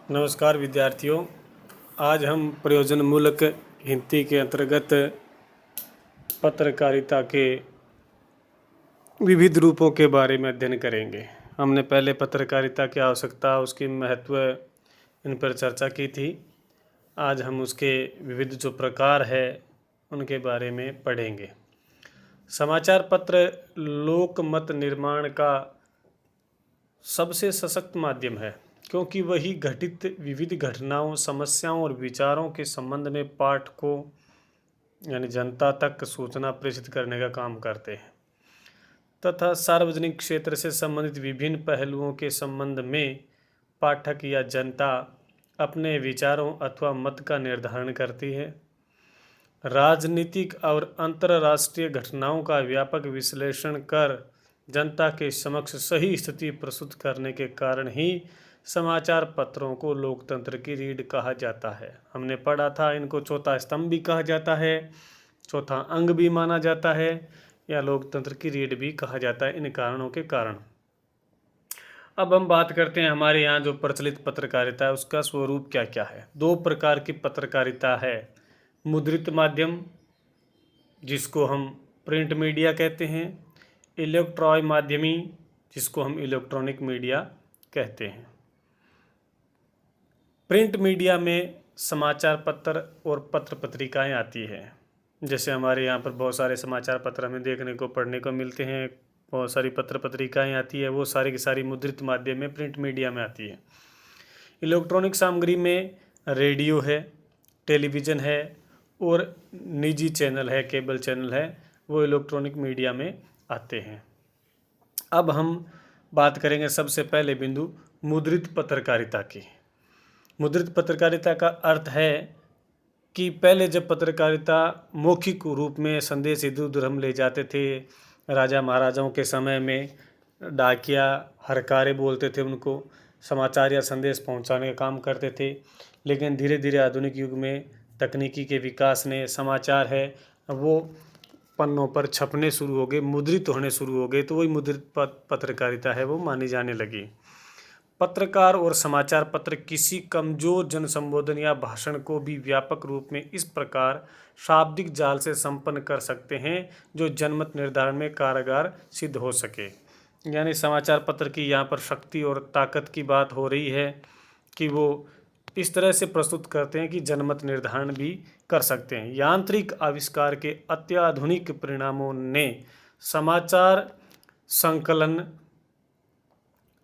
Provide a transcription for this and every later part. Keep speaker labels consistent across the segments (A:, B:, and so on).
A: नमस्कार विद्यार्थियों। आज हम प्रयोजनमूलक हिंदी के अंतर्गत पत्रकारिता के विविध रूपों के बारे में अध्ययन करेंगे। हमने पहले पत्रकारिता की आवश्यकता, उसकी महत्व, इन पर चर्चा की थी। आज हम उसके विविध जो प्रकार है उनके बारे में पढ़ेंगे। समाचार पत्र लोक मत निर्माण का सबसे सशक्त माध्यम है, क्योंकि वही घटित विविध घटनाओं, समस्याओं और विचारों के संबंध में पाठकों यानी जनता तक सूचना प्रेषित करने का काम करते हैं तथा सार्वजनिक क्षेत्र से संबंधित विभिन्न पहलुओं के संबंध में पाठक या जनता अपने विचारों अथवा मत का निर्धारण करती है। राजनीतिक और अंतर्राष्ट्रीय घटनाओं का व्यापक विश्लेषण कर जनता के समक्ष सही स्थिति प्रस्तुत करने के कारण ही समाचार पत्रों को लोकतंत्र की रीढ़ कहा जाता है। हमने पढ़ा था, इनको चौथा स्तंभ भी कहा जाता है, चौथा अंग भी माना जाता है, या लोकतंत्र की रीढ़ भी कहा जाता है इन कारणों के कारण। अब हम बात करते हैं हमारे यहाँ जो प्रचलित पत्रकारिता है उसका स्वरूप क्या क्या है। दो प्रकार की पत्रकारिता है। मुद्रित माध्यम, जिसको हम प्रिंट मीडिया कहते हैं, इलेक्ट्रॉनिक माध्यमी, जिसको हम इलेक्ट्रॉनिक मीडिया कहते हैं। प्रिंट मीडिया में समाचार पत्र और पत्र पत्रिकाएं आती है। जैसे हमारे यहाँ पर बहुत सारे समाचार पत्र हमें देखने को पढ़ने को मिलते हैं, बहुत सारी पत्र पत्रिकाएं आती है, वो सारी की सारी मुद्रित माध्यम में प्रिंट मीडिया में आती है। इलेक्ट्रॉनिक सामग्री में रेडियो है, टेलीविज़न है और निजी चैनल है, केबल चैनल है, वो इलेक्ट्रॉनिक मीडिया में आते हैं। अब हम बात करेंगे सबसे पहले बिंदु मुद्रित पत्रकारिता की। मुद्रित पत्रकारिता का अर्थ है कि पहले जब पत्रकारिता मौखिक रूप में संदेश इधर उधर हम ले जाते थे, राजा महाराजाओं के समय में डाकिया हरकारे बोलते थे, उनको समाचार या संदेश पहुंचाने का काम करते थे। लेकिन धीरे धीरे आधुनिक युग में तकनीकी के विकास ने समाचार है वो पन्नों पर छपने शुरू हो गए, मुद्रित होने शुरू हो गए, तो वही मुद्रित पत्रकारिता है वो मानी जाने लगी। पत्रकार और समाचार पत्र किसी कमजोर जन संबोधन या भाषण को भी व्यापक रूप में इस प्रकार शाब्दिक जाल से संपन्न कर सकते हैं जो जनमत निर्धारण में कारगर सिद्ध हो सके। यानी समाचार पत्र की यहाँ पर शक्ति और ताकत की बात हो रही है कि वो इस तरह से प्रस्तुत करते हैं कि जनमत निर्धारण भी कर सकते हैं। यांत्रिक आविष्कार के अत्याधुनिक परिणामों ने समाचार संकलन,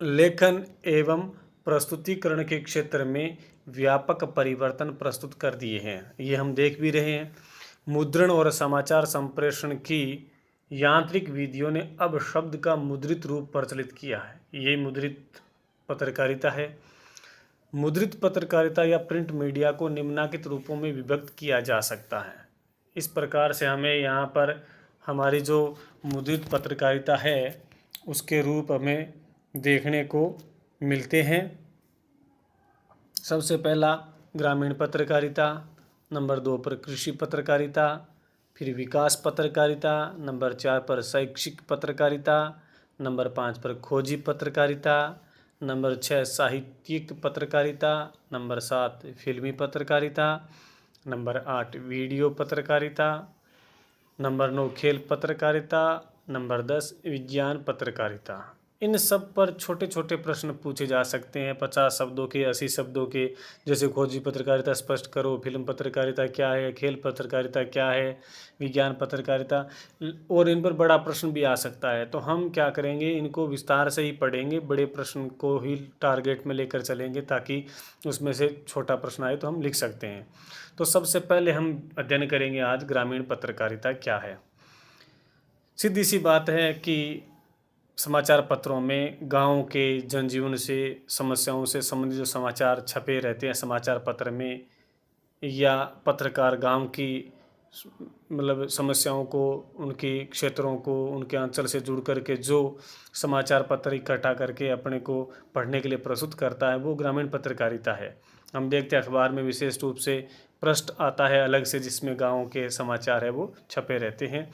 A: लेखन एवं प्रस्तुतिकरण के क्षेत्र में व्यापक परिवर्तन प्रस्तुत कर दिए हैं। ये हम देख भी रहे हैं। मुद्रण और समाचार संप्रेषण की यांत्रिक विधियों ने अब शब्द का मुद्रित रूप प्रचलित किया है। ये मुद्रित पत्रकारिता है। मुद्रित पत्रकारिता या प्रिंट मीडिया को निम्नलिखित रूपों में विभक्त किया जा सकता है। इस प्रकार से हमें यहाँ पर हमारी जो मुद्रित पत्रकारिता है उसके रूप हमें देखने को मिलते हैं। सबसे पहला ग्रामीण पत्रकारिता, नंबर 2 पर कृषि पत्रकारिता, फिर विकास पत्रकारिता, नंबर 4 पर शैक्षिक पत्रकारिता, नंबर 5 पर खोजी पत्रकारिता, नंबर 6 साहित्यिक पत्रकारिता, नंबर 7 फिल्मी पत्रकारिता, नंबर 8 वीडियो पत्रकारिता, नंबर 9 खेल पत्रकारिता, नंबर 10 विज्ञान पत्रकारिता। इन सब पर छोटे छोटे प्रश्न पूछे जा सकते हैं, 50 शब्दों के, 80 शब्दों के। जैसे खोजी पत्रकारिता स्पष्ट करो, फिल्म पत्रकारिता क्या है, खेल पत्रकारिता क्या है, विज्ञान पत्रकारिता, और इन पर बड़ा प्रश्न भी आ सकता है। तो हम क्या करेंगे, इनको विस्तार से ही पढ़ेंगे, बड़े प्रश्न को ही टारगेट में लेकर चलेंगे ताकि उसमें से छोटा प्रश्न आए तो हम लिख सकते हैं। तो सबसे पहले हम अध्ययन करेंगे आज ग्रामीण पत्रकारिता क्या है। सीधी सी बात है कि समाचार पत्रों में गांव के जनजीवन से, समस्याओं से संबंधित जो समाचार छपे रहते हैं समाचार पत्र में, या पत्रकार गांव की मतलब समस्याओं को, उनके क्षेत्रों को, उनके अंचल से जुड़ करके जो समाचार पत्र इकट्ठा करके अपने को पढ़ने के लिए प्रस्तुत करता है वो ग्रामीण पत्रकारिता है। हम देखते हैं अखबार में विशेष रूप से पृष्ठ आता है अलग से जिसमें गाँव के समाचार है वो छपे रहते हैं।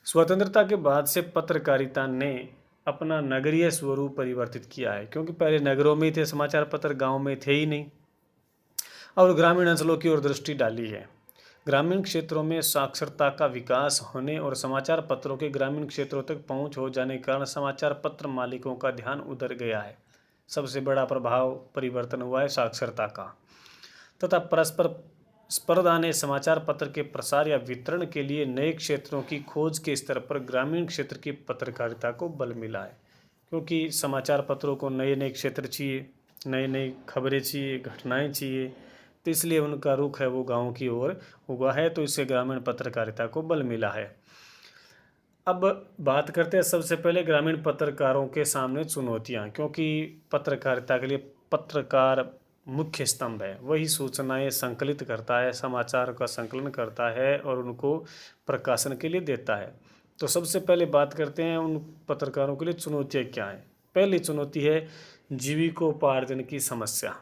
A: स्वतंत्रता के बाद से पत्रकारिता ने अपना नगरीय स्वरूप परिवर्तित किया है, क्योंकि पहले नगरों में ही थे समाचार पत्र, गांव में थे ही नहीं। और ग्रामीण अंचलों की ओर दृष्टि डाली है। ग्रामीण क्षेत्रों में साक्षरता का विकास होने और समाचार पत्रों के ग्रामीण क्षेत्रों तक पहुंच हो जाने के कारण समाचार पत्र मालिकों का ध्यान उधर गया है। सबसे बड़ा प्रभाव परिवर्तन हुआ है साक्षरता का, तथा परस्पर स्पर्धा ने समाचार पत्र के प्रसार या वितरण के लिए नए क्षेत्रों की खोज के स्तर पर ग्रामीण क्षेत्र की पत्रकारिता को बल मिला है। क्योंकि समाचार पत्रों को नए नए क्षेत्र चाहिए, नई नई खबरें चाहिए, घटनाएं चाहिए, तो इसलिए उनका रुख है वो गाँव की ओर हुआ है, तो इससे ग्रामीण पत्रकारिता को बल मिला है। अब बात करते हैं सबसे पहले ग्रामीण पत्रकारों के सामने चुनौतियां, क्योंकि पत्रकारिता के लिए पत्रकार मुख्य स्तंभ है। वही सूचनाएं संकलित करता है, समाचार का संकलन करता है और उनको प्रकाशन के लिए देता है। तो सबसे पहले बात करते हैं उन पत्रकारों के लिए चुनौतियां क्या हैं। पहली चुनौती है जीविकोपार्जन की समस्या,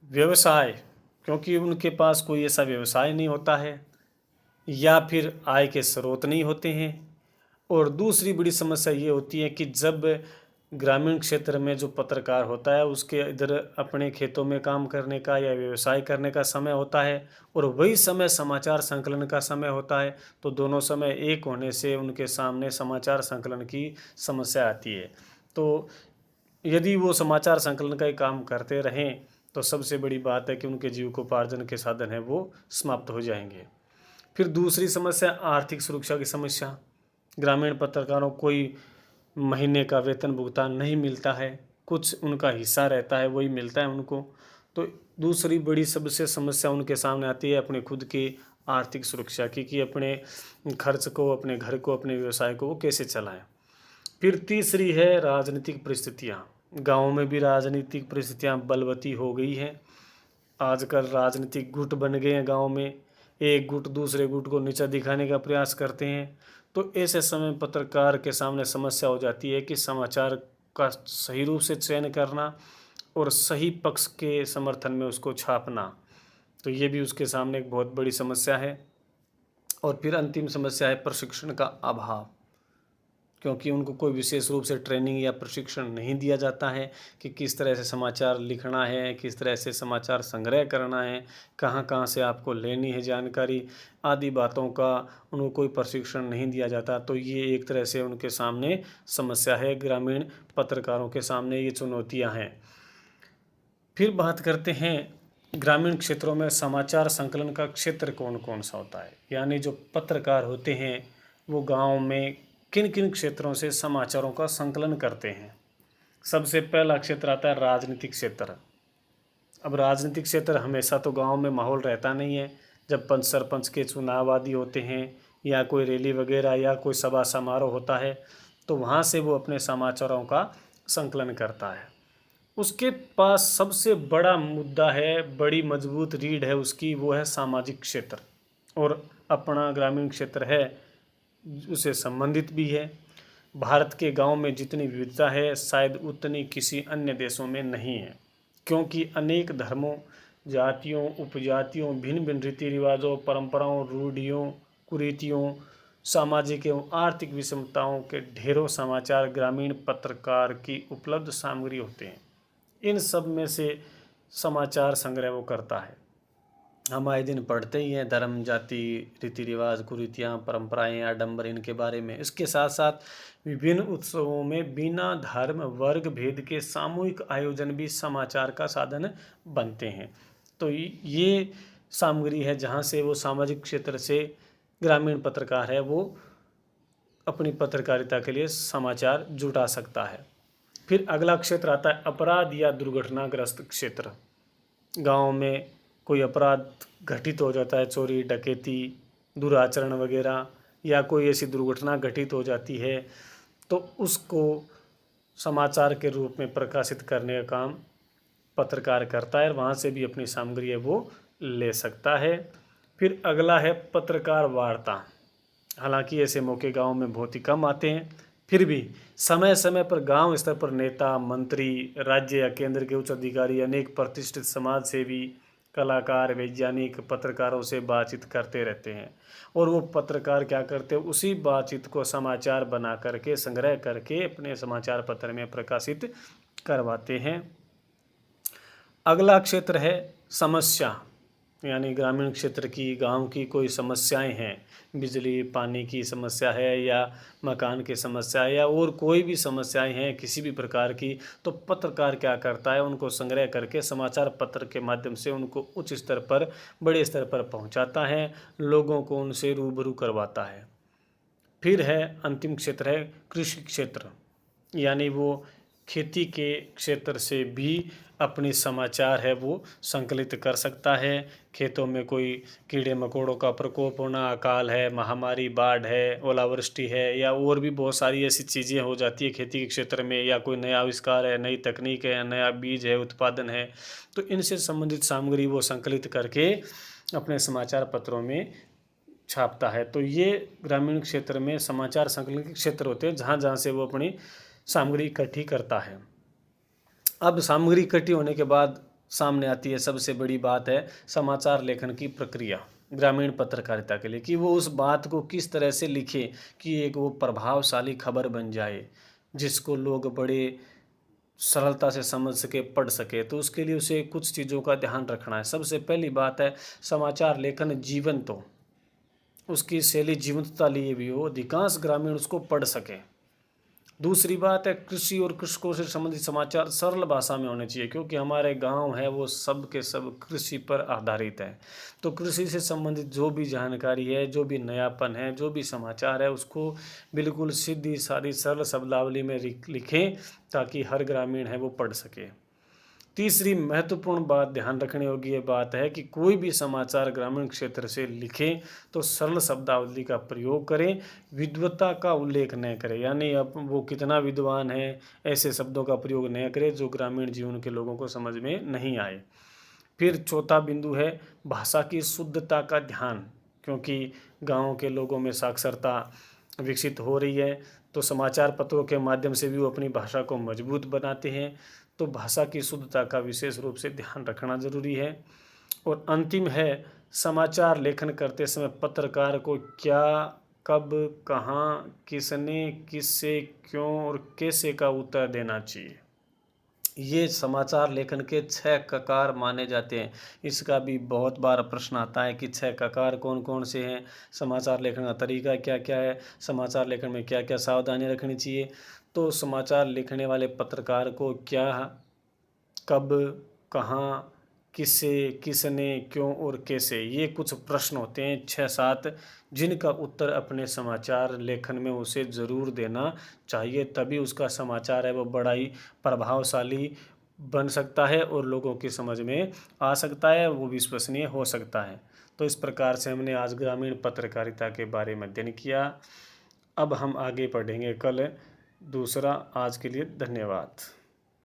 A: व्यवसाय, क्योंकि उनके पास कोई ऐसा व्यवसाय नहीं होता है या फिर आय के स्रोत नहीं होते हैं। और दूसरी बड़ी समस्या ये होती है कि जब ग्रामीण क्षेत्र में जो पत्रकार होता है उसके इधर अपने खेतों में काम करने का या व्यवसाय करने का समय होता है और वही समय समाचार संकलन का समय होता है, तो दोनों समय एक होने से उनके सामने समाचार संकलन की समस्या आती है। तो यदि वो समाचार संकलन का ही काम करते रहें तो सबसे बड़ी बात है कि उनके जीविकोपार्जन के साधन हैं वो समाप्त हो जाएंगे। फिर दूसरी समस्या आर्थिक सुरक्षा की समस्या। ग्रामीण पत्रकारों को कोई महीने का वेतन भुगतान नहीं मिलता है, कुछ उनका हिस्सा रहता है वही मिलता है उनको। तो दूसरी बड़ी सबसे समस्या उनके सामने आती है अपने खुद की आर्थिक सुरक्षा की, कि अपने खर्च को, अपने घर को, अपने व्यवसाय को वो कैसे चलाएं। फिर तीसरी है राजनीतिक परिस्थितियाँ। गाँव में भी राजनीतिक परिस्थितियाँ बलवती हो गई हैं। आजकल राजनीतिक गुट बन गए हैं गांव में, एक गुट दूसरे गुट को नीचा दिखाने का प्रयास करते हैं। तो ऐसे समय पत्रकार के सामने समस्या हो जाती है कि समाचार का सही रूप से चयन करना और सही पक्ष के समर्थन में उसको छापना, तो ये भी उसके सामने एक बहुत बड़ी समस्या है। और फिर अंतिम समस्या है प्रशिक्षण का अभाव, क्योंकि उनको कोई विशेष रूप से ट्रेनिंग या प्रशिक्षण नहीं दिया जाता है कि किस तरह से समाचार लिखना है, किस तरह से समाचार संग्रह करना है, कहाँ कहाँ से आपको लेनी है जानकारी, आदि बातों का उनको कोई प्रशिक्षण नहीं दिया जाता। तो ये एक तरह से उनके सामने समस्या है, ग्रामीण पत्रकारों के सामने ये चुनौतियाँ हैं। फिर बात करते हैं ग्रामीण क्षेत्रों में समाचार संकलन का क्षेत्र कौन कौन सा होता है, यानी जो पत्रकार होते हैं वो गांव में किन किन क्षेत्रों से समाचारों का संकलन करते हैं। सबसे पहला क्षेत्र आता है राजनीतिक क्षेत्र। अब राजनीतिक क्षेत्र हमेशा तो गांव में माहौल रहता नहीं है। जब पंच सरपंच के चुनाव आदि होते हैं या कोई रैली वगैरह या कोई सभा समारोह होता है तो वहाँ से वो अपने समाचारों का संकलन करता है। उसके पास सबसे बड़ा मुद्दा है, बड़ी मजबूत रीढ़ है उसकी, वो है सामाजिक क्षेत्र, और अपना ग्रामीण क्षेत्र है उसे संबंधित भी है। भारत के गांव में जितनी विविधता है शायद उतनी किसी अन्य देशों में नहीं है, क्योंकि अनेक धर्मों, जातियों, उपजातियों, भिन्न भिन्न रीति रिवाजों, परंपराओं, रूढ़ियों, कुरीतियों, सामाजिक एवं आर्थिक विषमताओं के ढेरों समाचार ग्रामीण पत्रकार की उपलब्ध सामग्री होते हैं। इन सब में से समाचार संग्रह वो करता है। हम आए दिन पढ़ते ही हैं धर्म, जाति, रीति रिवाज, कुरीतियाँ, परंपराएं, आडंबर, इनके बारे में। इसके साथ साथ विभिन्न उत्सवों में बिना धर्म वर्ग भेद के सामूहिक आयोजन भी समाचार का साधन बनते हैं। तो ये सामग्री है जहाँ से वो सामाजिक क्षेत्र से ग्रामीण पत्रकार है वो अपनी पत्रकारिता के लिए समाचार जुटा सकता है। फिर अगला क्षेत्र आता है अपराध या दुर्घटनाग्रस्त क्षेत्र। गांव में कोई अपराध घटित हो जाता है, चोरी, डकैती, दुराचरण वगैरह, या कोई ऐसी दुर्घटना घटित हो जाती है तो उसको समाचार के रूप में प्रकाशित करने का काम पत्रकार करता है और वहाँ से भी अपनी सामग्री है वो ले सकता है। फिर अगला है पत्रकार वार्ता। हालांकि ऐसे मौके गांव में बहुत ही कम आते हैं, फिर भी समय समय पर गांव स्तर पर नेता, मंत्री, राज्य या केंद्र के उच्च अधिकारी, अनेक प्रतिष्ठित समाज सेवी, कलाकार, वैज्ञानिक पत्रकारों से बातचीत करते रहते हैं और वो पत्रकार क्या करते हैं, उसी बातचीत को समाचार बना करके, संग्रह करके अपने समाचार पत्र में प्रकाशित करवाते हैं। अगला क्षेत्र है समस्या, यानी ग्रामीण क्षेत्र की, गांव की कोई समस्याएं हैं, बिजली पानी की समस्या है या मकान की समस्या है या और कोई भी समस्याएं हैं किसी भी प्रकार की, तो पत्रकार क्या करता है, उनको संग्रह करके समाचार पत्र के माध्यम से उनको उच्च स्तर पर, बड़े स्तर पर पहुंचाता है, लोगों को उनसे रूबरू करवाता है। फिर है अंतिम क्षेत्र है कृषि क्षेत्र, यानी वो खेती के क्षेत्र से भी अपनी समाचार है वो संकलित कर सकता है। खेतों में कोई कीड़े मकोड़ों का प्रकोप होना, अकाल है, महामारी, बाढ़ है, ओलावृष्टि है या और भी बहुत सारी ऐसी चीज़ें हो जाती है खेती के क्षेत्र में, या कोई नया आविष्कार है, नई तकनीक है, नया बीज है, उत्पादन है, तो इनसे संबंधित सामग्री वो संकलित करके अपने समाचार पत्रों में छापता है। तो ये ग्रामीण क्षेत्र में समाचार संकलन के क्षेत्र होते हैं जहाँ जहाँ से वो अपनी सामग्री इकट्ठी करता है। अब सामग्री इकट्ठी होने के बाद सामने आती है सबसे बड़ी बात है समाचार लेखन की प्रक्रिया ग्रामीण पत्रकारिता के लिए, कि वो उस बात को किस तरह से लिखे कि एक वो प्रभावशाली खबर बन जाए जिसको लोग बड़े सरलता से समझ सके, पढ़ सके। तो उसके लिए उसे कुछ चीज़ों का ध्यान रखना है। सबसे पहली बात है समाचार लेखन जीवंत हो, उसकी शैली जीवंतता लिए भी हो, अधिकांश ग्रामीण उसको पढ़ सकें। दूसरी बात है कृषि और कृषकों से संबंधित समाचार सरल भाषा में होने चाहिए, क्योंकि हमारे गांव है वो सब के सब कृषि पर आधारित है। तो कृषि से संबंधित जो भी जानकारी है, जो भी नयापन है, जो भी समाचार है, उसको बिल्कुल सीधी सादी सरल शब्दावली में लिखें ताकि हर ग्रामीण है वो पढ़ सके। तीसरी महत्वपूर्ण बात ध्यान रखने योग्य ये बात है कि कोई भी समाचार ग्रामीण क्षेत्र से लिखें तो सरल शब्दावली का प्रयोग करें, विद्वता का उल्लेख न करें, यानी अब वो कितना विद्वान है ऐसे शब्दों का प्रयोग न करें जो ग्रामीण जीवन के लोगों को समझ में नहीं आए। फिर चौथा बिंदु है भाषा की शुद्धता का ध्यान, क्योंकि गाँव के लोगों में साक्षरता विकसित हो रही है, तो समाचार पत्रों के माध्यम से भी वो अपनी भाषा को मजबूत बनाते हैं। तो भाषा की शुद्धता का विशेष रूप से ध्यान रखना जरूरी है। और अंतिम है समाचार लेखन करते समय पत्रकार को क्या, कब, कहाँ, किसने, किससे, क्यों और कैसे का उत्तर देना चाहिए। ये समाचार लेखन के 6 ककार माने जाते हैं। इसका भी बहुत बार प्रश्न आता है कि 6 ककार कौन कौन से हैं, समाचार लेखन का तरीका क्या क्या है, समाचार लेखन में क्या क्या सावधानियां रखनी चाहिए। तो समाचार लिखने वाले पत्रकार को क्या, कब, कहाँ, किससे, किसने, क्यों और कैसे, ये कुछ प्रश्न होते हैं 6-7, जिनका उत्तर अपने समाचार लेखन में उसे ज़रूर देना चाहिए, तभी उसका समाचार है वो बड़ा ही प्रभावशाली बन सकता है और लोगों की समझ में आ सकता है, वो विश्वसनीय हो सकता है। तो इस प्रकार से हमने आज ग्रामीण पत्रकारिता के बारे में अध्ययन किया। अब हम आगे पढ़ेंगे कल दूसरा। आज के लिए धन्यवाद।